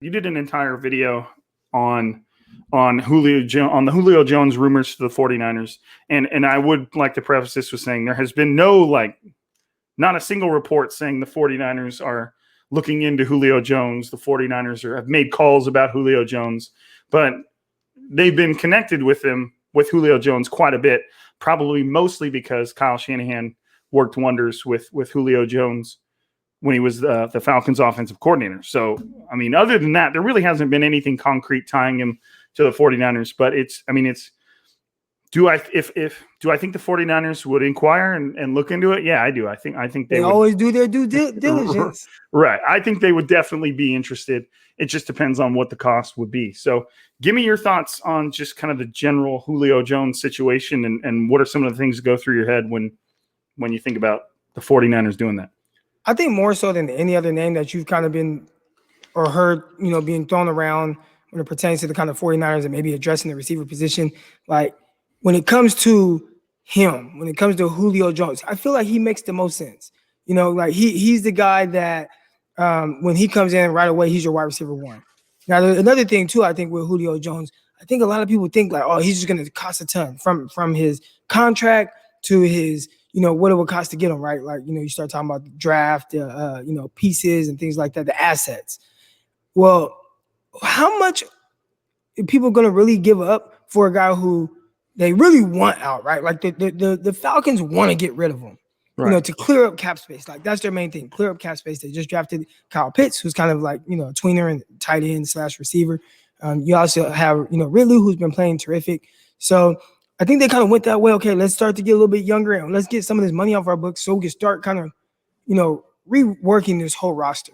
You did an entire video on on the Julio Jones rumors to the 49ers. And I would like to preface this with saying there has been not a single report saying the 49ers are looking into Julio Jones. The 49ers have made calls about Julio Jones, but they've been connected with Julio Jones quite a bit, probably mostly because Kyle Shanahan worked wonders with Julio Jones when he was the Falcons offensive coordinator. So, I mean, other than that, there really hasn't been anything concrete tying him to the 49ers, but do I think the 49ers would inquire and look into it? Yeah, I do. I think they would always do their due diligence. Right. I think they would definitely be interested. It just depends on what the cost would be. So give me your thoughts on just kind of the general Julio Jones situation and what are some of the things that go through your head when you think about the 49ers doing that? I think more so than any other name that you've kind of been or heard, being thrown around when it pertains to the kind of 49ers and maybe addressing the receiver position. Like when it comes to him, when it comes to Julio Jones, I feel like he makes the most sense. Like he's the guy that when he comes in right away, he's your wide receiver one. Now, another thing too, I think with Julio Jones, I think a lot of people think like, oh, he's just going to cost a ton from his contract to his, what it would cost to get him, right? Like, you start talking about the draft, pieces and things like that, the assets. Well, how much are people going to really give up for a guy who they really want out, right? Like the Falcons want to get rid of him, right, to clear up cap space. Like that's their main thing, clear up cap space. They just drafted Kyle Pitts, who's kind of like, a tweener and tight end / receiver. You also have, Ridley, who's been playing terrific. So I think they kind of went that way. Okay, let's start to get a little bit younger and let's get some of this money off our books so we can start kind of, reworking this whole roster.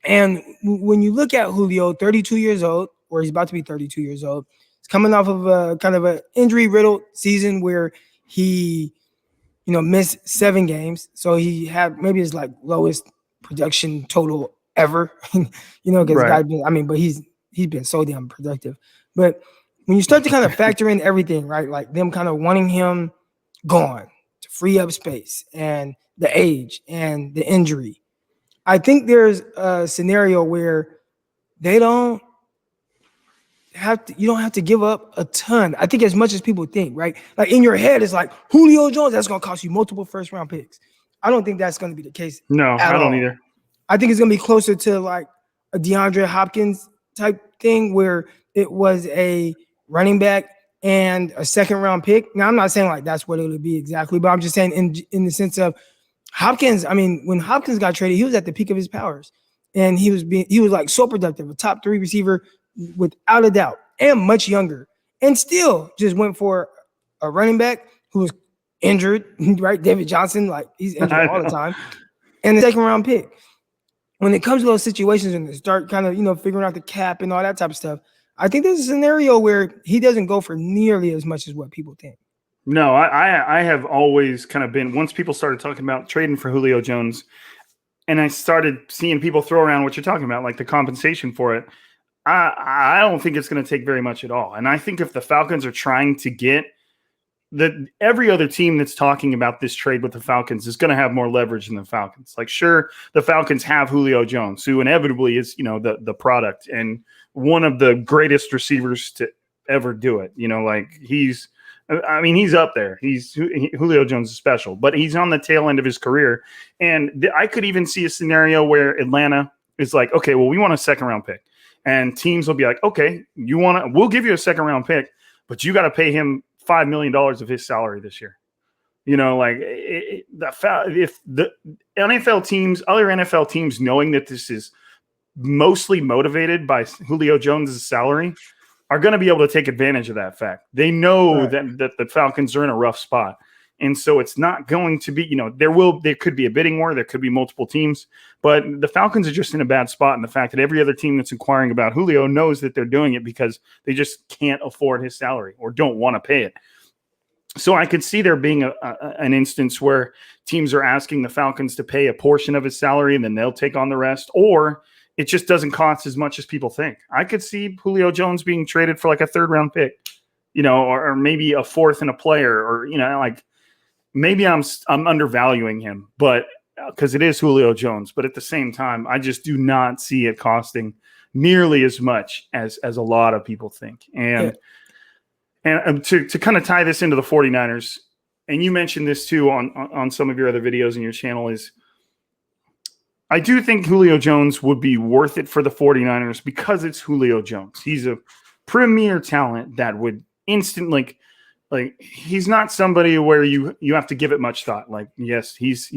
And when you look at Julio, 32 years old, or he's about to be 32 years old, he's coming off of a kind of an injury-riddled season where he, missed 7 games. So he had maybe his like lowest production total ever, because right. But he's been so damn productive. But when you start to kind of factor in everything, right, like them kind of wanting him gone to free up space and the age and the injury, I think there's a scenario where you don't have to give up a ton. I think as much as people think, right? Like in your head, it's like Julio Jones, that's going to cost you multiple first-round picks. I don't think that's going to be the case. No, I don't either. I think it's going to be closer to like a DeAndre Hopkins type thing where it was a running back and a second-round pick. Now, I'm not saying like that's what it would be exactly, but I'm just saying in the sense of Hopkins. I mean, when Hopkins got traded, he was at the peak of his powers, and he was like so productive, a top 3 receiver without a doubt, and much younger, and still just went for a running back who was injured, right? David Johnson, like he's injured all the time, and the second-round pick. When it comes to those situations and they start kind of figuring out the cap and all that type of stuff, I think there's a scenario where he doesn't go for nearly as much as what people think. No, I have always kind of been, once people started talking about trading for Julio Jones, and I started seeing people throw around what you're talking about, like the compensation for it, I don't think it's going to take very much at all. And I think if the Falcons are trying to get every other team that's talking about this trade with the Falcons is going to have more leverage than the Falcons. Like, sure, the Falcons have Julio Jones, who inevitably is, the product and one of the greatest receivers to ever do it. He's up there. Julio Jones is special, but he's on the tail end of his career. And I could even see a scenario where Atlanta is like, okay, well, we want a second-round pick. And teams will be like, okay, we'll give you a second-round pick, but you got to pay him $5 million of his salary this year. If the NFL teams, other NFL teams, knowing that this is mostly motivated by Julio Jones' salary, are going to be able to take advantage of that fact. They know that the Falcons are in a rough spot. And so it's not going to be, there could be a bidding war. There could be multiple teams, but the Falcons are just in a bad spot. And the fact that every other team that's inquiring about Julio knows that they're doing it because they just can't afford his salary or don't want to pay it. So I could see there being an instance where teams are asking the Falcons to pay a portion of his salary and then they'll take on the rest, or it just doesn't cost as much as people think. I could see Julio Jones being traded for like a 3rd-round pick, or maybe a 4th and a player, or, maybe I'm undervaluing him, but because it is Julio Jones, but at the same time, I just do not see it costing nearly as much as a lot of people think. And to kind of tie this into the 49ers, and you mentioned this too on some of your other videos in your channel, is I do think Julio Jones would be worth it for the 49ers because it's Julio Jones. He's a premier talent that would instantly like he's not somebody where you have to give it much thought. Like, yes, he's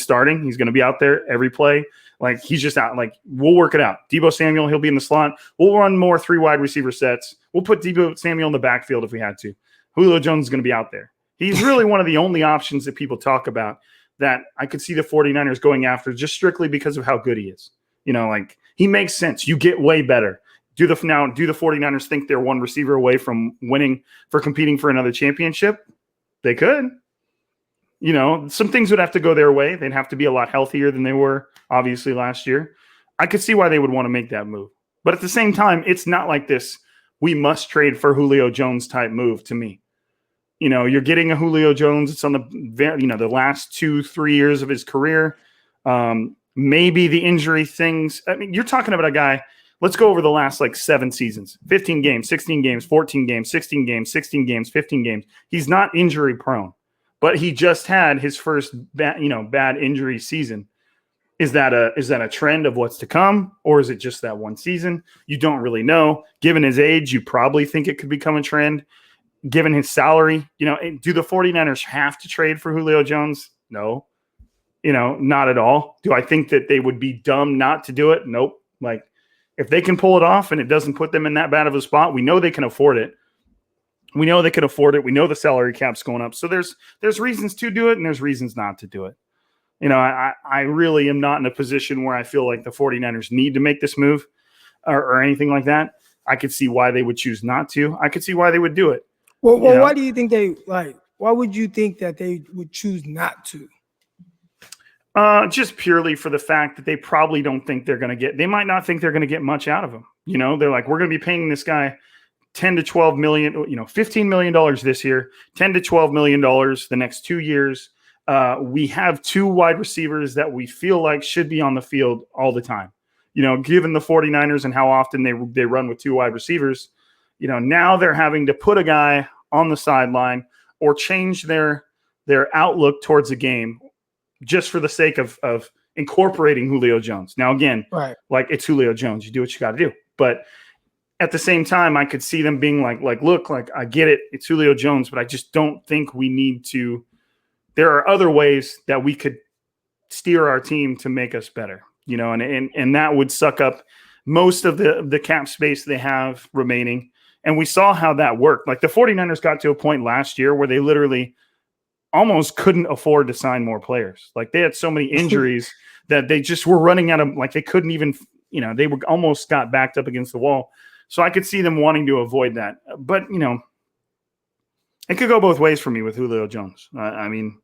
starting. He's going to be out there every play. Like, he's just out. Like, we'll work it out. Deebo Samuel, he'll be in the slot. We'll run more 3 wide receiver sets. We'll put Deebo Samuel in the backfield if we had to. Julio Jones is going to be out there. He's really one of the only options that people talk about that I could see the 49ers going after just strictly because of how good he is. You know, like, he makes sense. You get way better. Do the 49ers think they're one receiver away from competing for another championship? They could. You know, some things would have to go their way. They'd have to be a lot healthier than they were, obviously, last year. I could see why they would want to make that move. But at the same time, it's not like this, we must trade for Julio Jones type move to me. You know, you're getting a Julio Jones. It's on the last 2-3 years of his career. Maybe the injury things. I mean, you're talking about a guy. Let's go over the last 7 seasons, 15 games, 16 games, 14 games, 16 games, 16 games, 15 games. He's not injury prone, but he just had his first bad injury season. Is that a trend of what's to come, or is it just that one season? You don't really know. Given his age, you probably think it could become a trend. Given his salary, do the 49ers have to trade for Julio Jones? No, not at all. Do I think that they would be dumb not to do it? Nope. Like, if they can pull it off and it doesn't put them in that bad of a spot, we know they can afford it. We know they can afford it. We know the salary cap's going up. So there's reasons to do it and there's reasons not to do it. I really am not in a position where I feel like the 49ers need to make this move or anything like that. I could see why they would choose not to. I could see why they would do it. Well, why do you think why would you think that they would choose not to? Just purely for the fact that they probably don't think they might not think they're going to get much out of him. They're like, we're going to be paying this guy $10 to $12 million, $15 million this year, $10 to $12 million the next 2 years. We have 2 wide receivers that we feel like should be on the field all the time. Given the 49ers and how often they run with 2 wide receivers, now they're having to put a guy on the sideline or change their outlook towards a game just for the sake of incorporating Julio Jones. Now, again, right, like, it's Julio Jones. You do what you got to do. But at the same time, I could see them being like, look, like, I get it. It's Julio Jones, but I just don't think we need to. There are other ways that we could steer our team to make us better, and that would suck up most of the cap space they have remaining. And we saw how that worked. Like, the 49ers got to a point last year where they literally almost couldn't afford to sign more players. Like, they had so many injuries that they just were running out of, like, they couldn't even, they were almost got backed up against the wall. So I could see them wanting to avoid that. But, it could go both ways for me with Julio Jones. I mean,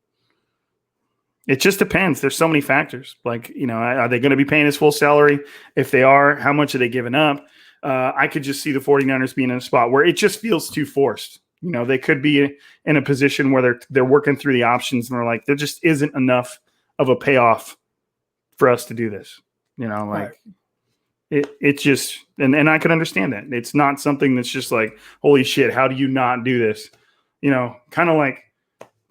it just depends. There's so many factors. Like, are they going to be paying his full salary? If they are, how much are they giving up? I could just see the 49ers being in a spot where it just feels too forced. They could be in a position where they're working through the options and they're like, there just isn't enough of a payoff for us to do this. Right. It just, and I can understand that. It's not something that's just like, holy shit, how do you not do this? Kind of like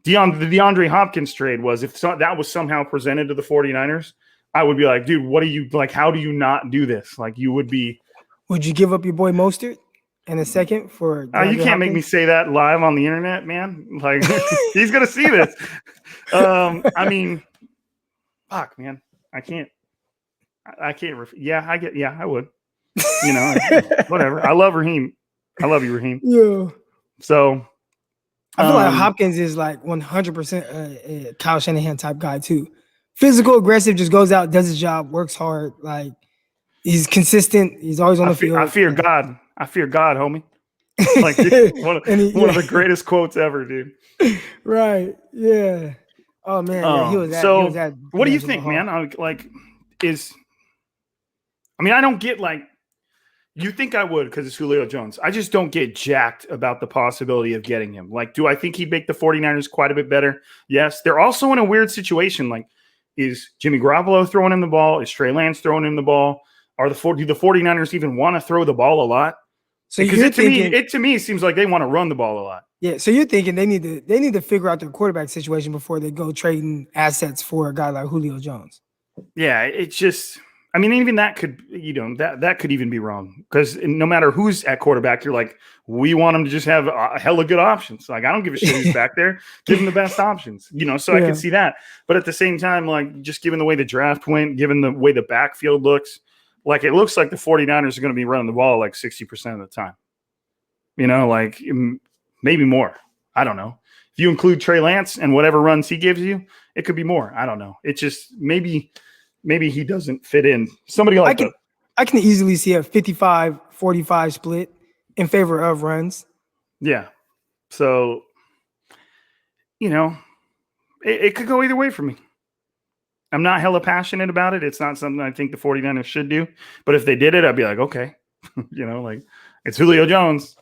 the DeAndre Hopkins trade was, if that was somehow presented to the 49ers, I would be like, dude, what do you, like, how do you not do this? Like, you would be. Would you give up your boy Mostert in a second for you can't Hopkins? Make me say that live on the internet, man. Like, he's gonna see this. I mean, fuck, man. I can't. I would. Whatever. I love Raheem. I love you, Raheem. Yeah. So I feel like Hopkins is like 100% a Kyle Shanahan type guy too. Physical, aggressive, just goes out, does his job, works hard. Like, he's consistent. He's always on the field. I fear God. I fear God, homie. Like, one of the greatest quotes ever, dude. Right. Yeah. Oh man. Yeah, he was at. So, he was at what do you think, man? I don't get, like, you think I would because it's Julio Jones. I just don't get jacked about the possibility of getting him. Like, do I think he'd make the 49ers quite a bit better? Yes. They're also in a weird situation. Like, is Jimmy Garoppolo throwing him the ball? Is Trey Lance throwing him the ball? do the 49ers even want to throw the ball a lot? So Because you're it to me, thinking, it to me seems like they want to run the ball a lot. yeah. So you're thinking they need to figure out their quarterback situation before they go trading assets for a guy like Julio Jones. Yeah, it's just, I mean, even that could, that could even be wrong, because no matter who's at quarterback, you're like, we want them to just have a hella good options. Like, I don't give a shit who's back there. Give them the best options, so I Yeah. can see that. But at the same time, like, just given the way the draft went, given the way the backfield looks, like, it looks like the 49ers are going to be running the ball like 60% of the time. Like maybe more. I don't know. If you include Trey Lance and whatever runs he gives you, it could be more. I don't know. It's just maybe he doesn't fit in. Somebody like I can easily see a 55-45 split in favor of runs. Yeah. So, it could go either way for me. I'm not hella passionate about it. It's not something I think the 49ers should do. But if they did it, I'd be like, okay. Like, it's Julio Jones.